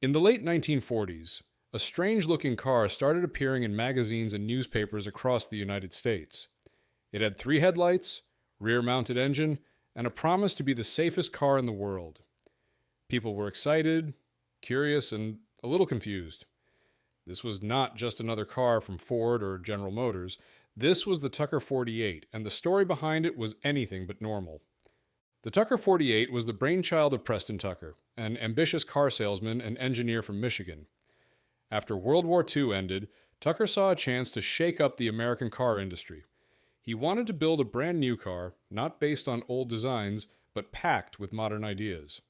In the late 1940s, a strange-looking car started appearing in magazines and newspapers across the United States. It had 3 headlights, rear-mounted engine, and a promise to be the safest car in the world. People were excited, curious, and a little confused. This was not just another car from Ford or General Motors. This was the Tucker 48, and the story behind it was anything but normal. The Tucker 48 was the brainchild of Preston Tucker, an ambitious car salesman and engineer from Michigan. After World War II ended, Tucker saw a chance to shake up the American car industry. He wanted to build a brand new car, not based on old designs, but packed with modern ideas.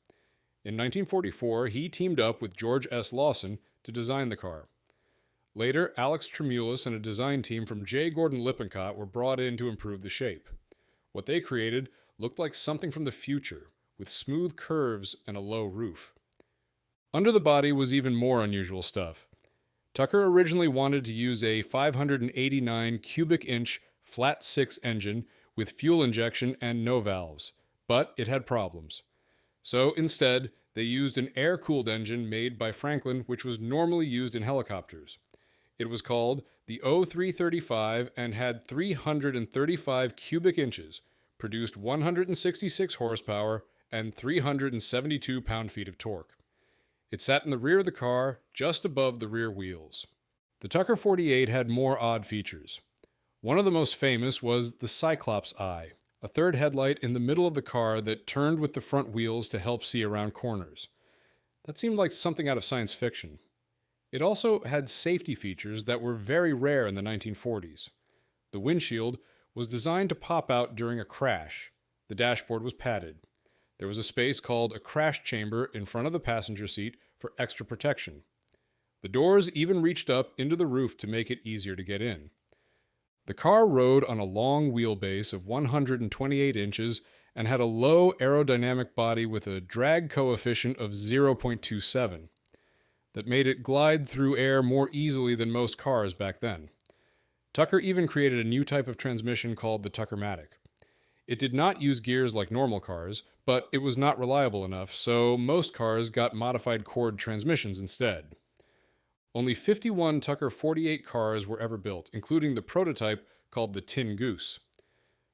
In 1944, he teamed up with George S. Lawson to design the car. Later, Alex Tremulis and a design team from J. Gordon Lippincott were brought in to improve the shape. What they created looked like something from the future, with smooth curves and a low roof. Under the body was even more unusual stuff. Tucker originally wanted to use a 589 cubic inch flat 6 engine with fuel injection and no valves, but it had problems. So instead, they used an air-cooled engine made by Franklin, which was normally used in helicopters. It was called the O335 and had 335 cubic inches, produced 166 horsepower, and 372 pound-feet of torque. It sat in the rear of the car, just above the rear wheels. The Tucker 48 had more odd features. One of the most famous was the Cyclops eye, a third headlight in the middle of the car that turned with the front wheels to help see around corners. That seemed like something out of science fiction. It also had safety features that were very rare in the 1940s. The windshield was designed to pop out during a crash. The dashboard was padded. There was a space called a crash chamber in front of the passenger seat for extra protection. The doors even reached up into the roof to make it easier to get in. The car rode on a long wheelbase of 128 inches and had a low aerodynamic body with a drag coefficient of 0.27 that made it glide through air more easily than most cars back then. Tucker even created a new type of transmission called the Tuckermatic. It did not use gears like normal cars, but it was not reliable enough, so most cars got modified cord transmissions instead. Only 51 Tucker 48 cars were ever built, including the prototype called the Tin Goose.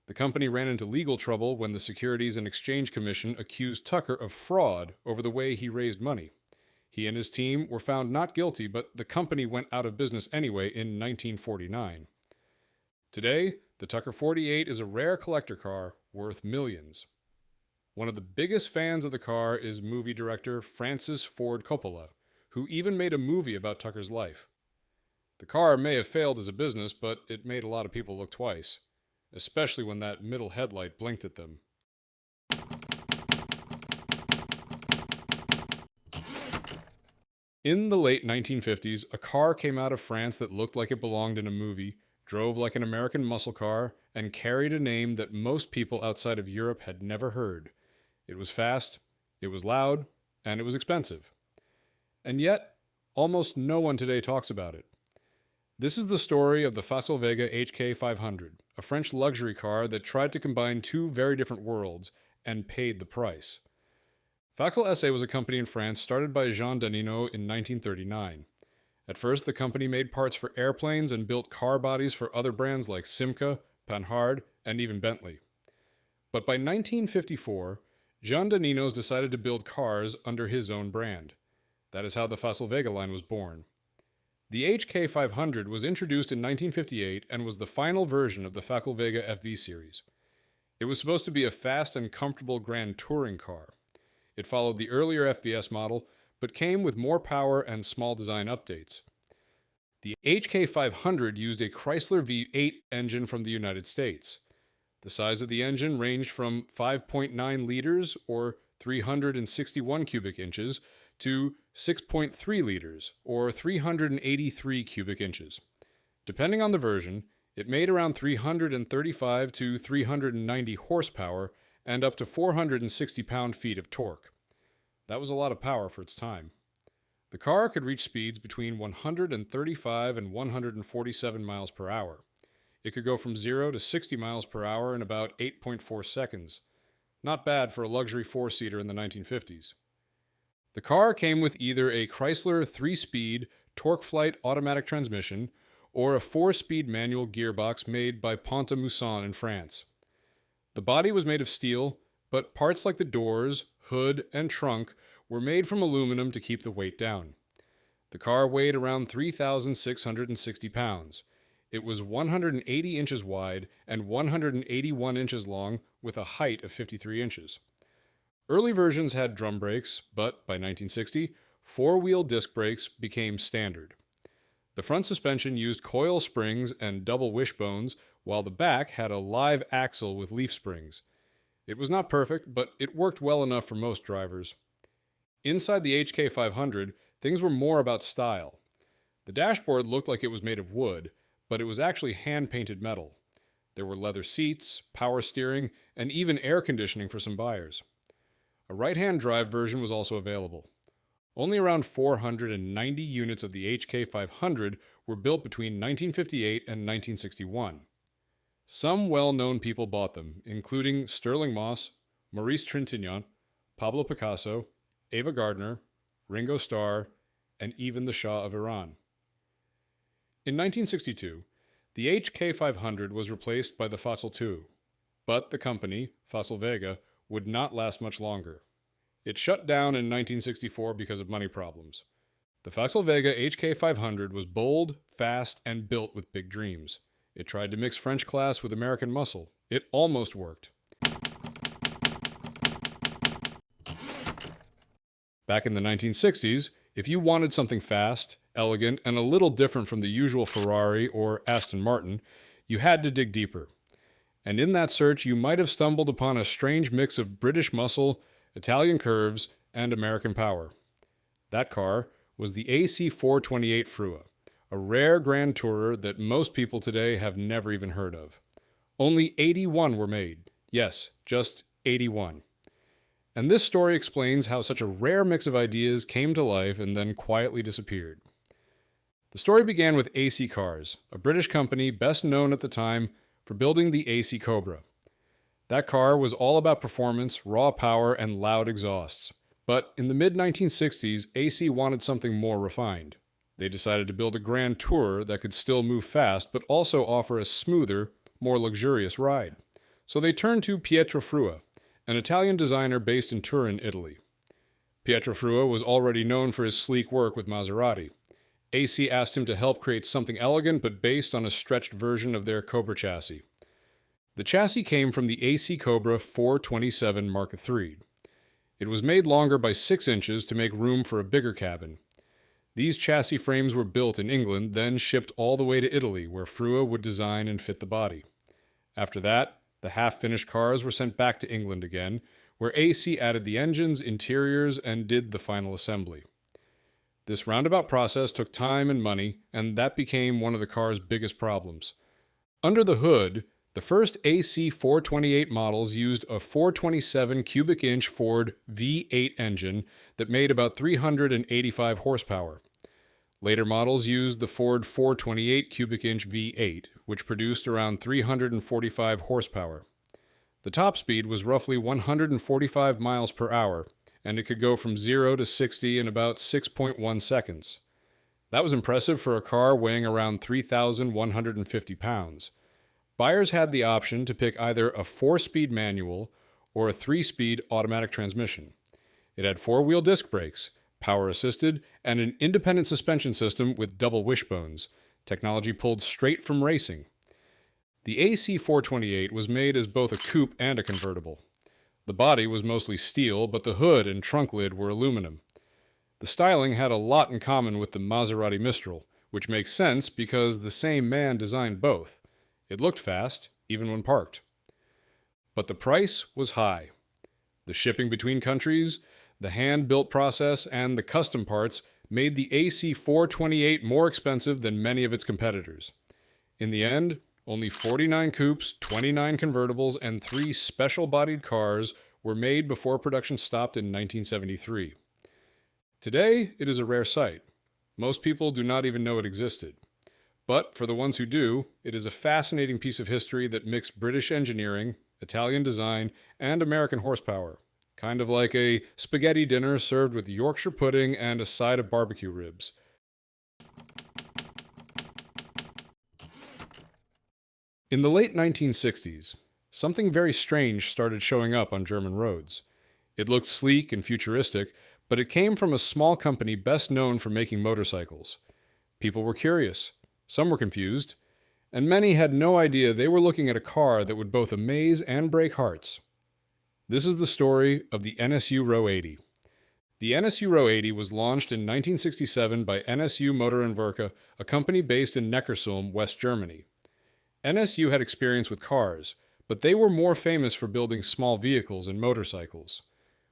The company ran into legal trouble when the Securities and Exchange Commission accused Tucker of fraud over the way he raised money. He and his team were found not guilty, but the company went out of business anyway in 1949. Today, the Tucker 48 is a rare collector car worth millions. One of the biggest fans of the car is movie director Francis Ford Coppola, who even made a movie about Tucker's life. The car may have failed as a business, but it made a lot of people look twice, especially when that middle headlight blinked at them. In the late 1950s, a car came out of France that looked like it belonged in a movie, drove like an American muscle car, and carried a name that most people outside of Europe had never heard. It was fast, it was loud, and it was expensive. And yet, almost no one today talks about it. This is the story of the Facel Vega HK500, a French luxury car that tried to combine two very different worlds and paid the price. Facel SA was a company in France started by Jean Danino in 1939. At first, the company made parts for airplanes and built car bodies for other brands like Simca, Panhard, and even Bentley. But by 1954, Jean Daninos decided to build cars under his own brand. That is how the Facel Vega line was born. The HK500 was introduced in 1958 and was the final version of the Facel Vega FV series. It was supposed to be a fast and comfortable grand touring car. It followed the earlier FVS model, but came with more power and small design updates. The HK500 used a Chrysler V8 engine from the United States. The size of the engine ranged from 5.9 liters, or 361 cubic inches, to 6.3 liters, or 383 cubic inches. Depending on the version, it made around 335 to 390 horsepower and up to 460 pound-feet of torque. That was a lot of power for its time. The car could reach speeds between 135 and 147 miles per hour. It could go from 0 to 60 miles per hour in about 8.4 seconds. Not bad for a luxury four-seater in the 1950s. The car came with either a Chrysler 3-speed torque-flight automatic transmission or a 4-speed manual gearbox made by Pont-à-Mousson in France. The body was made of steel, but parts like the doors, hood, and trunk were made from aluminum to keep the weight down. The car weighed around 3,660 pounds. It was 180 inches wide and 181 inches long with a height of 53 inches. Early versions had drum brakes, but by 1960, four-wheel disc brakes became standard. The front suspension used coil springs and double wishbones, while the back had a live axle with leaf springs. It was not perfect, but it worked well enough for most drivers. Inside the HK500, things were more about style. The dashboard looked like it was made of wood, but it was actually hand-painted metal. There were leather seats, power steering, and even air conditioning for some buyers. A right-hand drive version was also available. Only around 490 units of the HK500 were built between 1958 and 1961. Some well-known people bought them, including Sterling Moss, Maurice Trintignant, Pablo Picasso, Ava Gardner, Ringo Starr, and even the Shah of Iran. In 1962, the HK500 was replaced by the Facel II, but the company, Facel Vega, would not last much longer. It shut down in 1964 because of money problems. The Facel Vega HK500 was bold, fast, and built with big dreams. It tried to mix French class with American muscle. It almost worked. Back in the 1960s, if you wanted something fast, elegant, and a little different from the usual Ferrari or Aston Martin, you had to dig deeper. And in that search, you might have stumbled upon a strange mix of British muscle, Italian curves, and American power. That car was the AC428 Frua, a rare Grand Tourer that most people today have never even heard of. Only 81 were made. Yes, just 81. And this story explains how such a rare mix of ideas came to life and then quietly disappeared. The story began with AC Cars, a British company best known at the time for building the AC Cobra. That car was all about performance, raw power, and loud exhausts. But in the mid-1960s, AC wanted something more refined. They decided to build a Grand Tourer that could still move fast, but also offer a smoother, more luxurious ride. So they turned to Pietro Frua, an Italian designer based in Turin, Italy. Pietro Frua was already known for his sleek work with Maserati. AC asked him to help create something elegant but based on a stretched version of their Cobra chassis. The chassis came from the AC Cobra 427 Mark III. It was made longer by 6 inches to make room for a bigger cabin. These chassis frames were built in England, then shipped all the way to Italy, where Frua would design and fit the body. After that, the half-finished cars were sent back to England again, where AC added the engines, interiors, and did the final assembly. This roundabout process took time and money, and that became one of the car's biggest problems. Under the hood, the first AC 428 models used a 427 cubic inch Ford V8 engine that made about 385 horsepower. Later models used the Ford 428 cubic inch V8, which produced around 345 horsepower. The top speed was roughly 145 miles per hour, and it could go from 0 to 60 in about 6.1 seconds. That was impressive for a car weighing around 3,150 pounds. Buyers had the option to pick either a 4-speed manual or a 3-speed automatic transmission. It had 4-wheel disc brakes, power-assisted, and an independent suspension system with double wishbones, technology pulled straight from racing. The AC428 was made as both a coupe and a convertible. The body was mostly steel, but the hood and trunk lid were aluminum. The styling had a lot in common with the Maserati Mistral, which makes sense because the same man designed both. It looked fast, even when parked. But the price was high. The shipping between countries, the hand-built process, and the custom parts made the AC428 more expensive than many of its competitors. In the end, only 49 coupes, 29 convertibles, and 3 special-bodied cars were made before production stopped in 1973. Today, it is a rare sight. Most people do not even know it existed. But for the ones who do, it is a fascinating piece of history that mixed British engineering, Italian design, and American horsepower. kind of like a spaghetti dinner served with Yorkshire pudding and a side of barbecue ribs. In the late 1960s, something very strange started showing up on German roads. It looked sleek and futuristic, but it came from a small company best known for making motorcycles. People were curious, some were confused, and many had no idea they were looking at a car that would both amaze and break hearts. This is the story of the NSU Ro 80. The NSU Ro 80 was launched in 1967 by NSU Motor and Werke, a company based in Neckarsulm, West Germany. NSU had experience with cars, but they were more famous for building small vehicles and motorcycles.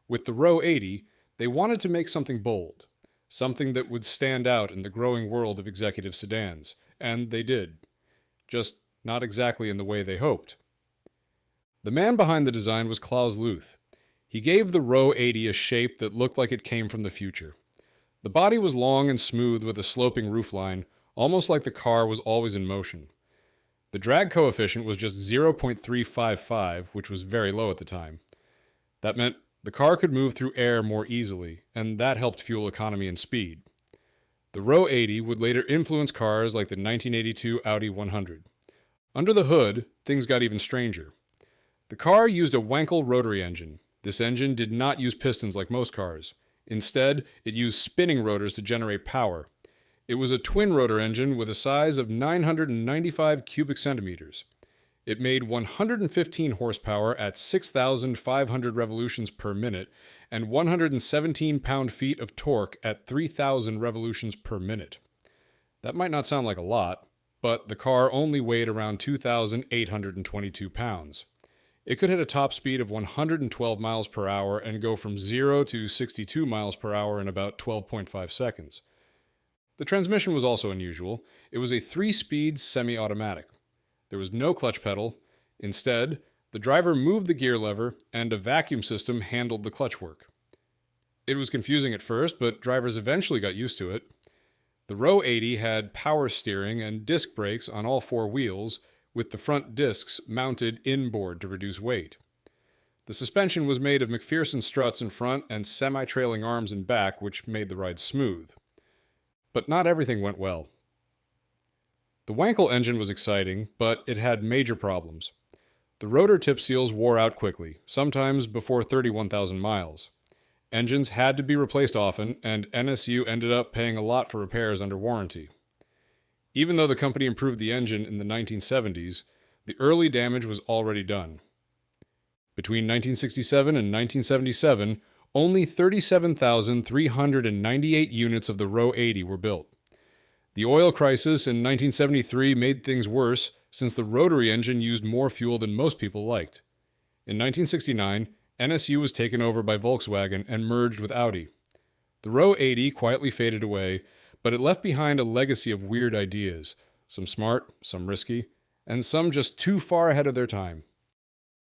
With the Ro 80, they wanted to make something bold, something that would stand out in the growing world of executive sedans, and they did. Just not exactly in the way they hoped. The man behind the design was Klaus Luth. He gave the Ro 80 a shape that looked like it came from the future. The body was long and smooth with a sloping roofline, almost like the car was always in motion. The drag coefficient was just 0.355, which was very low at the time. That meant the car could move through air more easily, and that helped fuel economy and speed. The Ro 80 would later influence cars like the 1982 Audi 100. Under the hood, things got even stranger. The car used a Wankel rotary engine. This engine did not use pistons like most cars. Instead, it used spinning rotors to generate power. It was a twin-rotor engine with a size of 995 cubic centimeters. It made 115 horsepower at 6,500 revolutions per minute and 117 pound-feet of torque at 3,000 revolutions per minute. That might not sound like a lot, but the car only weighed around 2,822 pounds. It could hit a top speed of 112 miles per hour and go from 0 to 62 miles per hour in about 12.5 seconds. The transmission was also unusual. It was a 3-speed semi-automatic. There was no clutch pedal. Instead, the driver moved the gear lever, and a vacuum system handled the clutch work. It was confusing at first, but drivers eventually got used to it. The Ro 80 had power steering and disc brakes on all 4 wheels, with the front discs mounted inboard to reduce weight. The suspension was made of McPherson struts in front and semi-trailing arms in back, which made the ride smooth. But not everything went well. The Wankel engine was exciting, but it had major problems. The rotor tip seals wore out quickly, sometimes before 31,000 miles. Engines had to be replaced often, and NSU ended up paying a lot for repairs under warranty. Even though the company improved the engine in the 1970s, the early damage was already done. Between 1967 and 1977, only 37,398 units of the Ro 80 were built. The oil crisis in 1973 made things worse since the rotary engine used more fuel than most people liked. In 1969, NSU was taken over by Volkswagen and merged with Audi. The Ro 80 quietly faded away, but it left behind a legacy of weird ideas, some smart, some risky, and some just too far ahead of their time.